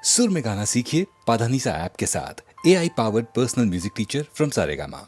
सुर में गाना सीखिए पाधानीसा ऐप के साथ AI powered personal music teacher from Saregama.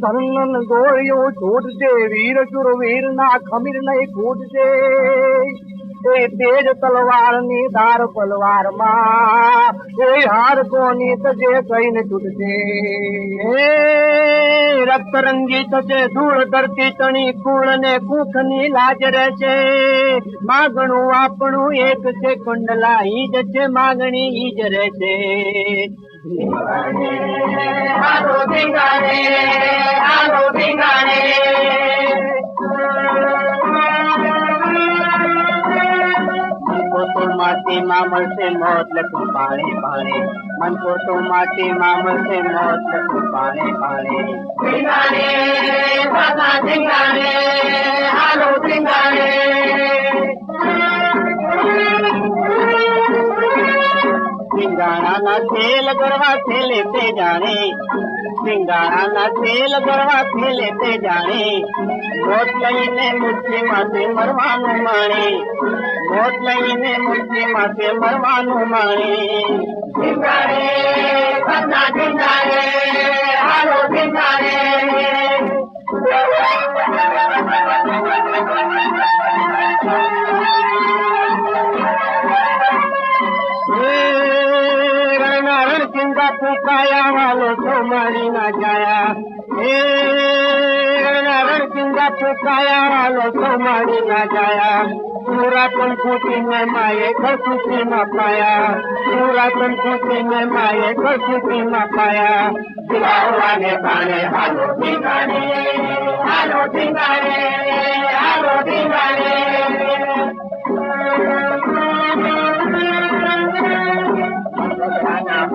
ધનન ગોળીઓ છૂટશે વીર શુરવીર ના ખમીર નહીં ફૂટશે એ તેજ તલવાર ની ધાર પલવાર માં એ હાર કોની તજે કઈને તૂટશે રક્ત રંગી થશે ધૂળ ધરતી તણી કુળ ને કુખ ની લાજ રહેશે માગણું આપણું એક છે કંડલા ઈ જ છે માગણી ઈ જ રહેશે હાલો ભીંગાણે તો માટીમાં મળશે મોત લખું પાણે પાણે મન તો માટીમાં મળશે મોત લખું પાણે પાણે ભીંગાણે બાબા ભીંગાણે હાલો ભીંગાણે સિંગાણાના તેલ ગરવા થેલે તે જાણે સિંગાણાના તેલ ગરવા થેલે તે જાણે મોત લઈને મુઠ્ઠી માથે મરવાનું માણે મોત લઈને મુઠ્ઠી માથે મરવાનું માણે સિંગાણે બદના સિંગાણે હાલો સિંગાણે ફૂકાયા વાલો તો મારી ના જાયા રણ સિંગા पुकाया वालो सोमारी ना जाया पूरा कंपूटी में माये कसुती में पाया पूरा कंपूटी में माये कसुती में पाया दिलावाने पाने हालो ठिकाने हालो ठिकाने हालो ठिकाने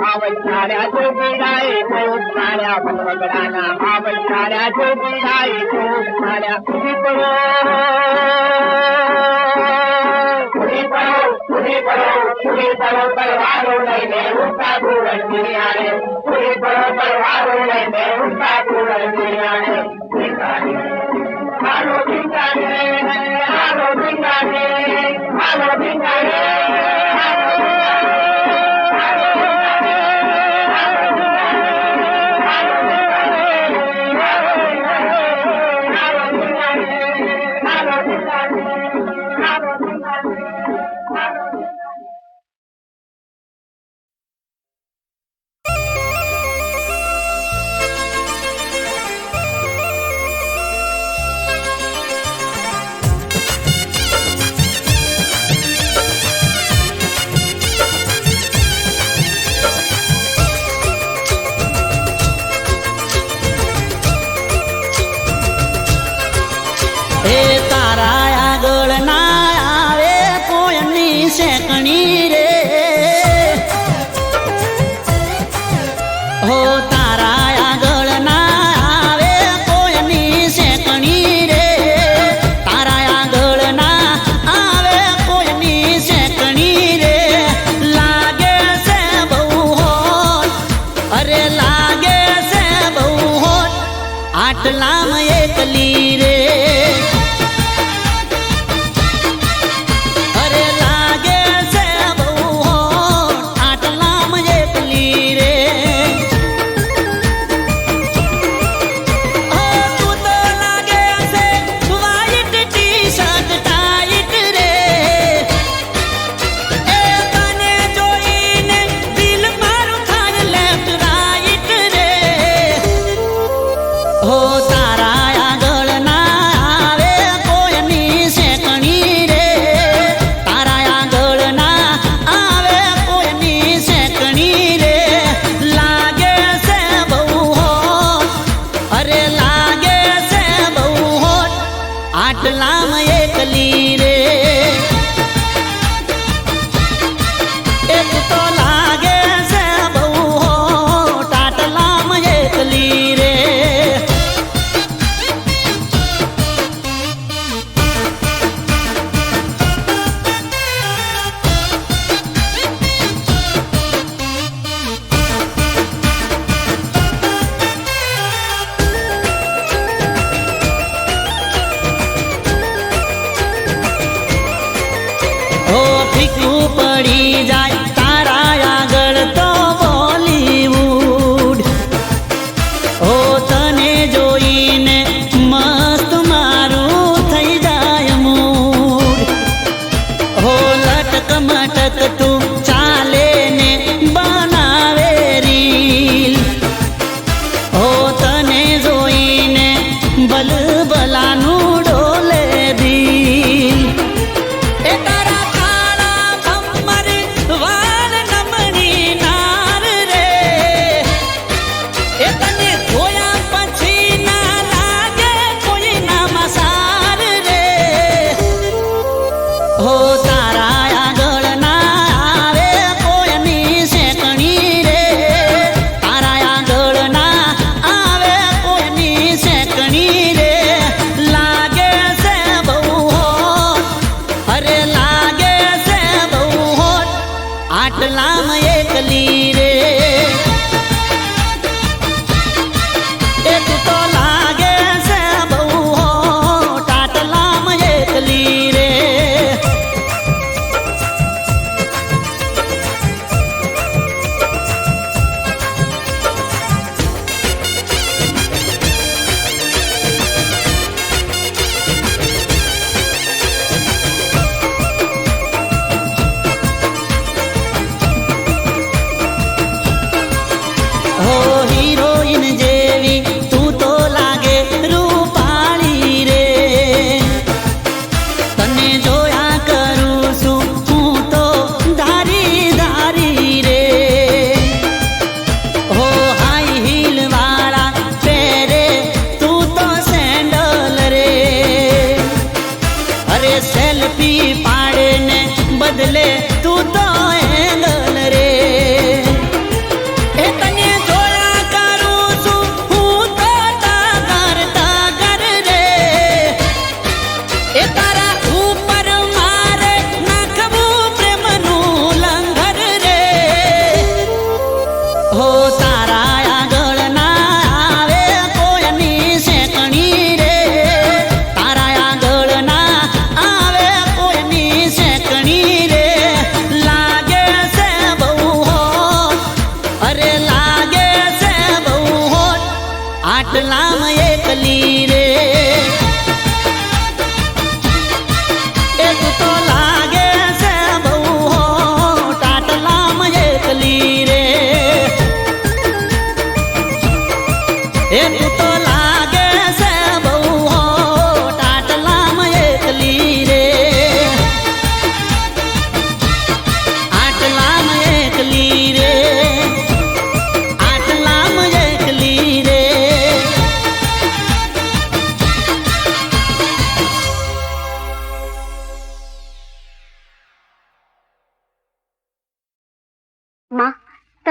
आवश्याऱ्या जोगीराई जोगणाऱ्या भगवगडाना आवश्याऱ्या जोगीराई जोगणाऱ्या पुरी पडो तलवारो लઈને ઉઠા ધૂળની આણે પુરી પડો તલવારો લઈને ઉઠા ધૂળની આણે હાલો ઠીકાને હાલો ઠીકાને હાલો ઠીકાને આટલામ એકલી રે અરે લાગે છે બહુ હોટ આટલામ એકલી રે તું તો લાગે છે વ્હાઈટ ટી શર્ટ ટાઈટ રે એ તને જોઈને દિલ મારું થાય લેફ્ટ રાઈટ રે હો તારા આગળ ના આવે કોઈની શેકણી રે તારા આગળ ના આવે કોઈની શેકણી રે લાગે છે બહુ હોટ અરે લાગે છે બહુ હોટ આટલામ એકલી રે એક તો લાગે છે બહુ હોટ આટલામ એકલી રે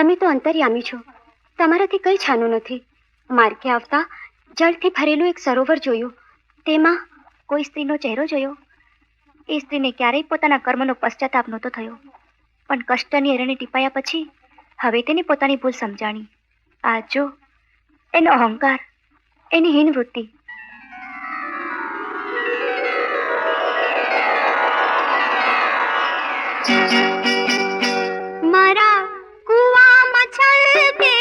તમે તો અંતર્યામી છો, તમારાથી કંઈ છાનું નથી. માર્ગે આવતા જળથી ભરેલું એક સરોવર જોયું, તેમાં કોઈ સ્ત્રીનો ચહેરો જોયો. એ સ્ત્રીને ક્યારેય પોતાના કર્મનો પશ્ચાતાપ નહોતો થયો, પણ કષ્ટની અરણે ટીપાયા પછી હવે તેને પોતાની ભૂલ સમજાણી. આ જો એનો અહંકાર, એની હીન વૃત્તિ. મારા કુવામાં છલકે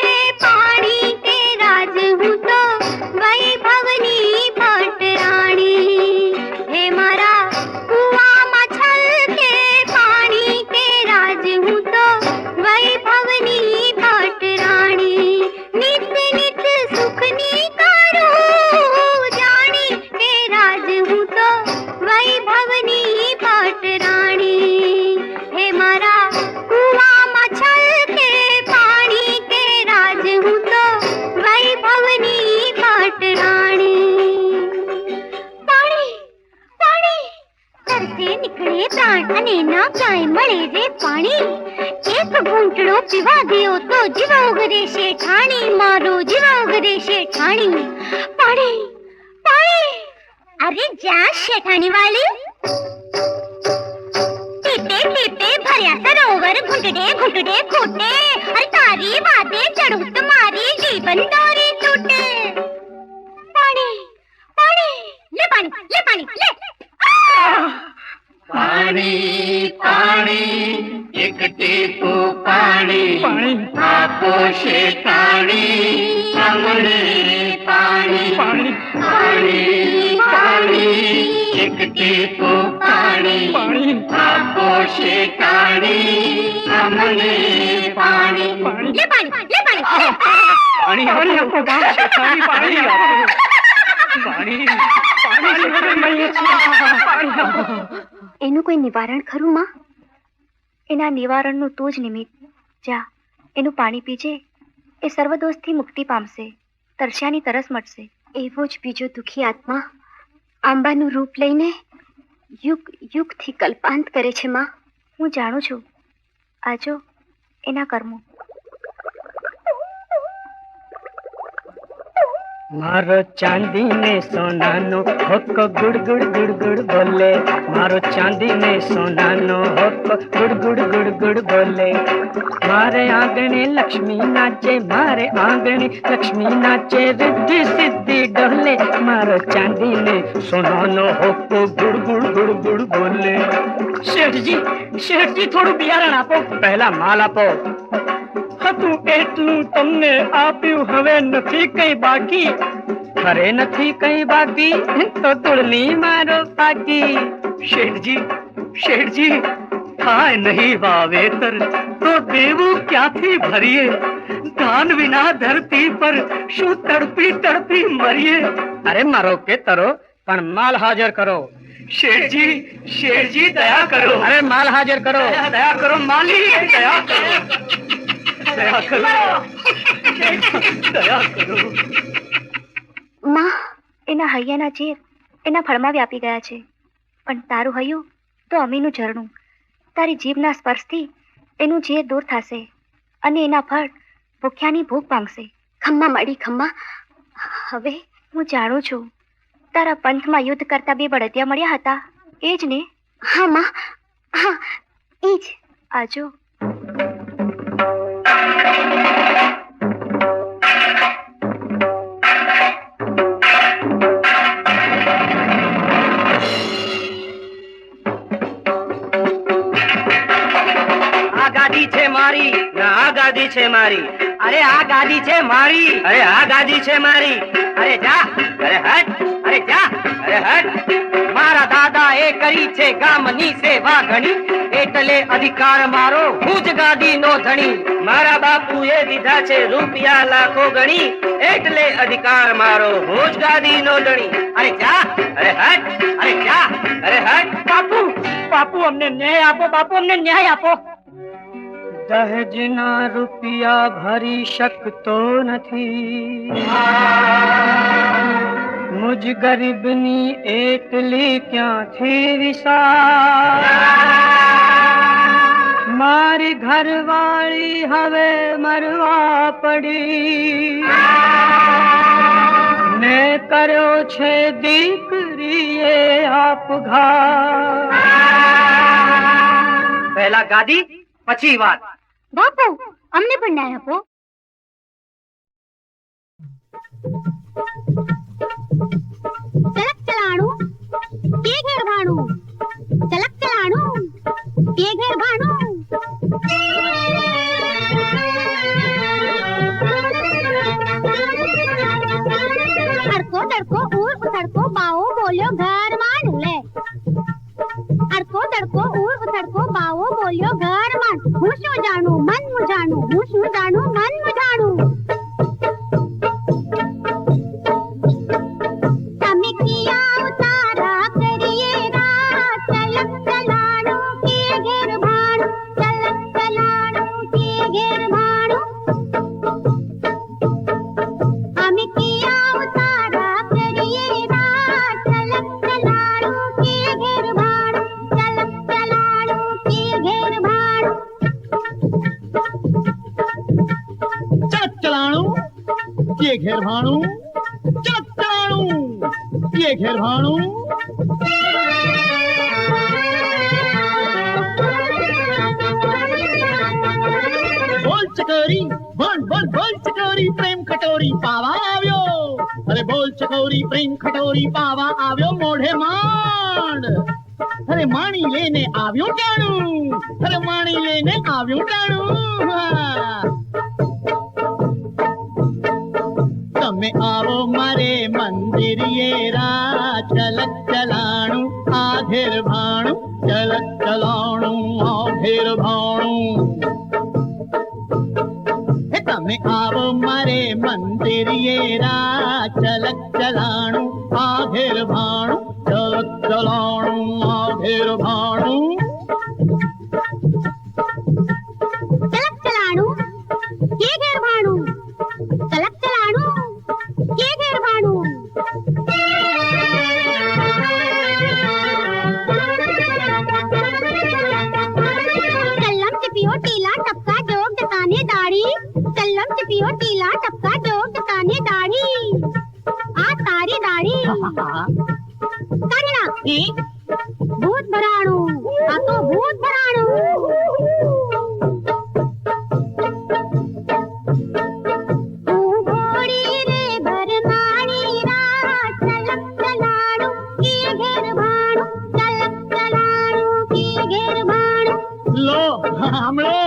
પાણી કે રાજ હું તો વૈભવની પટરાણી. હે મારા કુવામાં છલકે પાણી કે રાજ હું તો વૈભવની પટરાણી. નિત નિત સુખની કરું જાણી કે રાજ હું તો વૈભવની પટરાણી. હે મારા કુવામાં છલકે પાણી કે રાજ હું તો વૈભવની પટરાણી. પાણી પાણી તરસે નીકળે પ્રાણ અને ના ક્યાંય મળે રે પાણી. એક ઘૂંટડો પીવા ગયો તો જીવ ઉગરે છે ઠાણી, મારો જીવ ઉગરે છે ઠાણી. પાણી પાણી અરે જ્યાં શેઠાણી વાળી. ટીપે ટીપે ભર્યા સરોવર ઘૂંટડે ઘૂંટડે ખૂટે. અરે તારી વાતે ચડું તો મારી જીવન દોરી તૂટે. પાણી પાણી લે પાણી લે પાણી લે. પાણી પાણી એક ટીપું પાણી આપો શેઠાણી અમને પાણી. પાણી પાણી એક ટીપું પાણી આપો શેઠાણી અમને પાણી. લે પાણી લે પાણી. પાણી પાણી આપો શેઠાણી પાણી આપો. પાણી પાણી એનું કોઈ નિવારણ ખરું માં? એના નિવારણનું તું જ નિમિત્ત. જા એનું પાણી પીજે, એ સર્વદોષથી મુક્તિ પામશે, તરસ્યાની તરસ મટશે. એવો જ બીજો દુઃખી આત્મા આંબાનું રૂપ લઈને યુગ યુગથી કલ્પાંત કરે છે માં. હું જાણું છું. આજો એના કર્મો. મારો ચાંદી ને સોનાનો hoc good good good good બોલે. મારો ચાંદી ને સોનાનો hoc good good good good બોલે. મારે આંગણે લક્ષ્મી નાચે, મારે આંગણે લક્ષ્મી નાચે, રિદ્ધિ સિદ્ધિ ડોલે. મારો ચાંદી ને સોનાનો hoc good good good good બોલે. શેઠજી થોડું બિયારણ આપો. પહેલા માલ આપો. હતું એટલું તમને આપ્યું, હવે નથી કઈ બાકી. ખરે નથી કઈ બાકી તો તુળની મારો પાકી. શેઠજી થાય નહીં વાવેતર તો દેવું ક્યાંથી ભરીએ. ધાન વિના ધરતી પર શું તડપી તડપી મરીએ. અરે મારો કે તરો પણ માલ હાજર કરો. શેઠજી દયા કરો. અરે માલ હાજર કરો. દયા કરો માલી, દયા કરો. દયા કરો, દયા કરો. માં એના હૈયાના ઝેર એના ફળમાં વ્યાપી ગયા છે, પણ તારું હૈયું તો અમીનું ઝરણું. તારી જીભના સ્પર્શથી એનું ઝેર દૂર થશે અને એના ફળ ભૂખ્યાની ભૂખ ભાંગશે. ખમ્મા માડી ખમ્મા. હવે હું જાણું છું તારા પંથમાં યુદ્ધ કરતા બે બળદિયા મળ્યા હતા, એ જ ને? હા માં, હા એ જ. આજો ગાદી છે મારી, આ ગાદી છે મારી. અરે આ ગાદી છે મારી, અરે આ ગાદી છે મારી. અરે જા, અરે હટ, અરે જા, અરે હટ. મારા દાદા એ કરી છે ગામની સેવા ઘણી, એટલે અધિકાર મારો હું જ ગાદીનો ધણી. મારા બાપુએ દીધા છે રૂપિયા લાખો ગણી, એટલે અધિકાર મારો હું જ ગાદીનો ધણી. અરે જા, અરે હટ, અરે જા, અરે હટ. બાપુ અમને ન્યાય આપો, બાપુ અમને ન્યાય આપો. દહેજના રૂપિયા ભરી શકતો નથી, મુજ ગરીબની એટલી ક્યાંથી વિસા. મારી ઘરવાળી હવે મરવા પડી ને કર્યો છે દીકરીએ આપઘાત. પહેલા ગાદી પછી વાત. બાપુ અમને પણ ન્યાય આપો. ચલક ચલાણું કે ઘેર ભાણું, ચલક ચલાણું કે ઘેર ભાણું. અડકો દડકો ઉર ઉથડકો બાવો બોલ્યો ઘર માન લે. અડકો દડકો ઉર ઉથડકો બાવો બોલ્યો ઘર માન. હું શું જાણું મન હું જાણું, હું શું જાણું મન હું જાણું. તમે કિયા ઉતારા કરીએ રાત, ચલક ચલાણું કે ઘેર ભાણું, ચલક ચલાણું કે ઘેર ભાણું. અમે કિયા ઉતારા કરીએ રાત, ચલક ચલાણું કે ઘેર ભાણું, ચલક ચલાણું કે ઘેર ભાણું. ચલક ચલાણું કે ઘેર ભાણું, ચલક ચલાણું કે ઘેર ભાણું. બોલ ચકોરી બોલ બોલ બોલ ચકોરી પ્રેમ ખટોરી પાવા આવ્યો. અરે બોલ ચકોરી પ્રેમ ખટોરી પાવા આવ્યો મોઢે માંડ. અરે માણી લેને આવ્યો ટાણું, અરે માણી લેને આવ્યો ટાણું. તમે આવો મારે મંદિરિયે રા, ચલક ચલાણું આ ઘેર ભાણું, ચલક ચલાણું આ ઘેર ભાણું. હે તમે આવો મારે મંદિરિયે રા, ચલક ચલાણું આ ઘેર ભાણું, ચલક ચલાણું આ ઘેર ભાણું. ચલક ચલાણું કે ઘેર ભાણું, ચલક ચલાણું કે ઘેર ભાણું. ચલ્લમ ચપિયો ટીલા ટપકા જોગ જતાને દાઢી, ચલ્લમ ચપિયો ટીલા ટપકા જોગ જતાને દાઢી. આ તારી દાઢી કાઢી નાખ. ભૂત ભરાણું, આ તો ભૂત ભરાણું. હું ઘોડી રે ભરમાણી રાત, ચલક ચલાણું કે ઘેર ભાણું, ચલક ચલાણું કે ઘેર ભાણું. લો સાંભળો.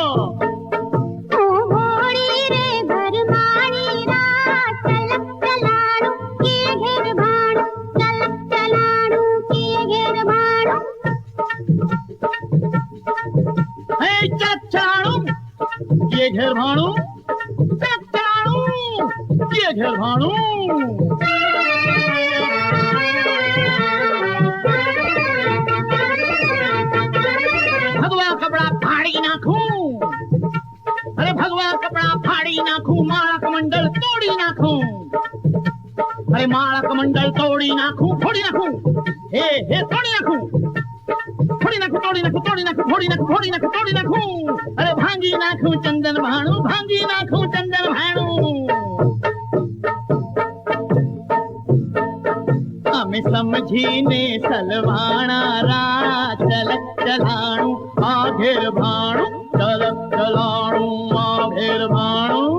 હું ઘોડી રે ભરમાણી રાત, ચલક ચલાણું કે ઘેર ભાણું, ચલક ચલાણું કે ઘેર ભાણું. હે ચલક ચલાણું કે ઘેર ભાણું, ચલક ચલાણું કે ઘેર ભાણું. ભગવા કપડા ફાડી નાખું, અરે ભગવા કપડા ફાડી નાખું, માળા કમંડળ તોડી નાખું. અરે માળા કમંડળ તોડી નાખું, ફોડી નાખું. હે હે તોડી નાખું, ફોડી નાખું, તોડી નાખું, તોડી નાખું, ફોડી નાખું, ફોડી નાખું, તોડી નાખું. અરે ભાંગી નાખું ચંદન ભાણું, ભાંગી નાખું ચંદન ભાણું. અમે સમજીને સલવાણા રા, ચલક ચલાણું આ ઘેર ભાણું, ચલક ચલાણું આ ઘેર ભાણું.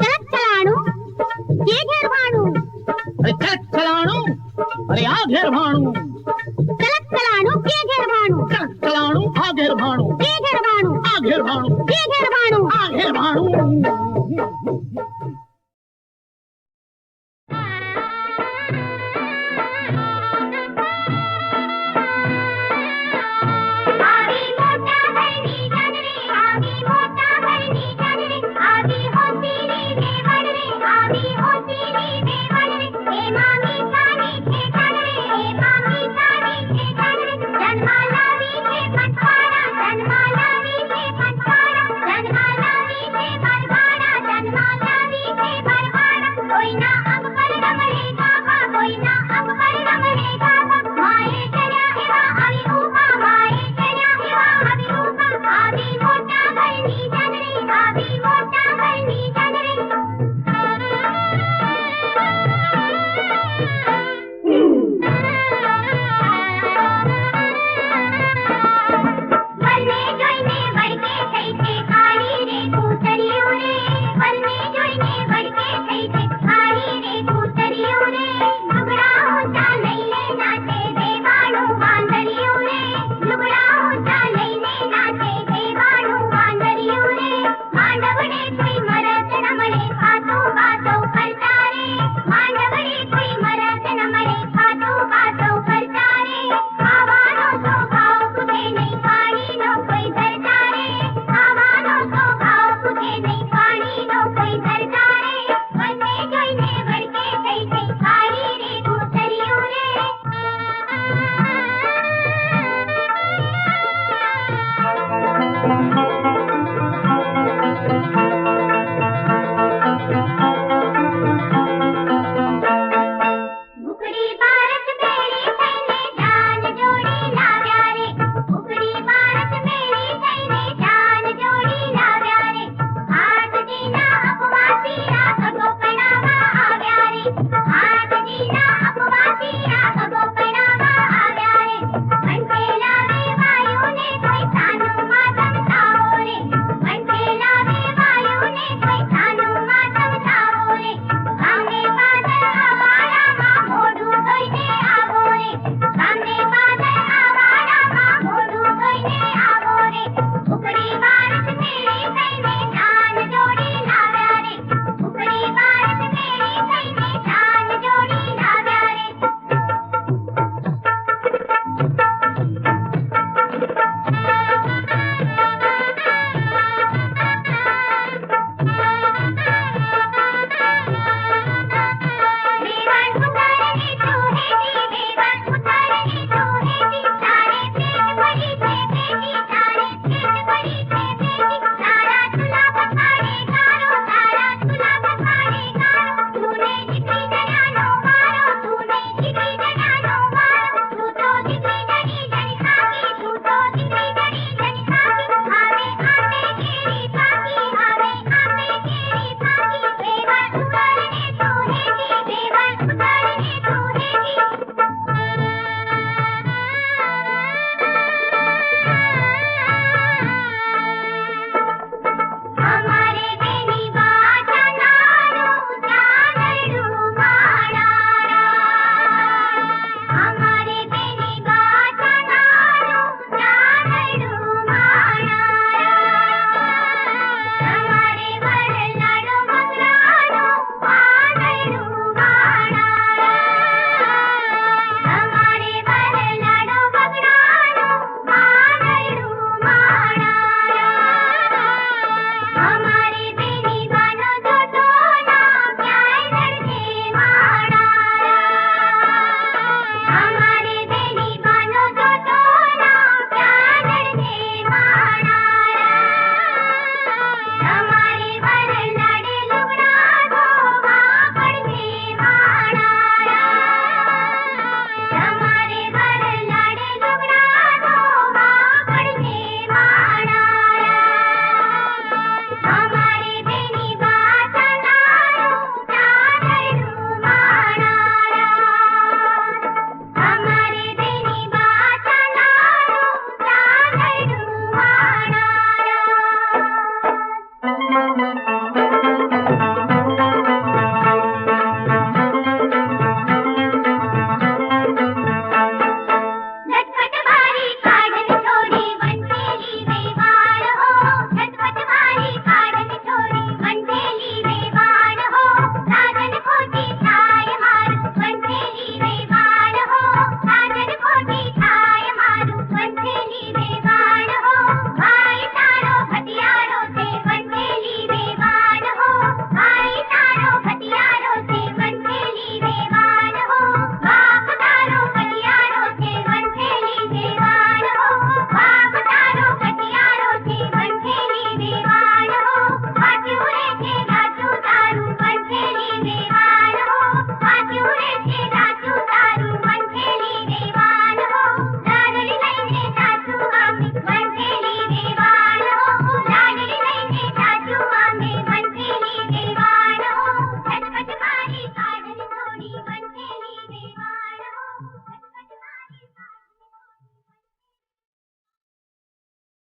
ચલક ચલાણું કે ઘેર ભાણું, અરે ચલક ચલાણું, અરે આ ઘેર ભાણું, ચલક ચલાણું કે ઘેર ભાણું, ચલક ચલાણું આ ઘેર ભાણું, કે ઘેર ભાણું, આ ઘેર ભાણું. કે ઘેર